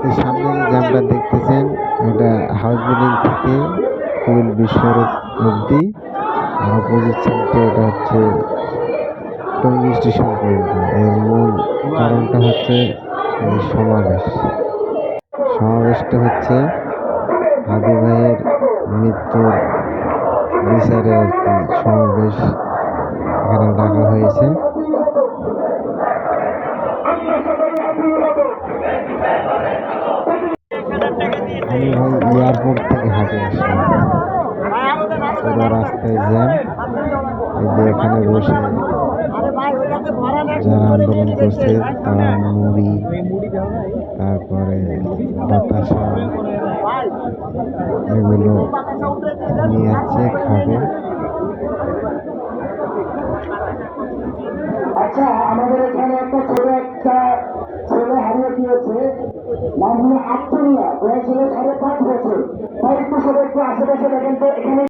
এই সামনে যে জ্যামটা দেখতেছেন এটা হাউস বিল্ডিং থেকে কুইল বিশ্বরূপ অব্দি, আর অপোজিট সাইডে এটা হচ্ছে টঙ্গী স্টেশন পর্যন্ত। এর মূল কারণটা হচ্ছে এই সমাবেশটা হচ্ছে হাদি ভাইয়ের মৃত্যুর বিচারে আর কি সমাবেশ এখানে ডাকা হয়েছে। আমি ভাই এয়ারপোর্ট থেকে হাঁটে আসলাম, পুরো রাস্তায় জ্যাম। এই যে এখানে বসে যারা আন্দোলন করছে তারা মুড়ি, তারপরে বাতাসা এগুলো নিয়ে যাচ্ছে, খাবে। আচ্ছা, আমাদের এখানে একটা ছেলে হারিয়ে গিয়েছে, নাম হলো আব্দুল্লাহ, বয়স হলো 5.5 বছর। তাই একটু সবাই একটু আশেপাশে দেখেন তো এখানে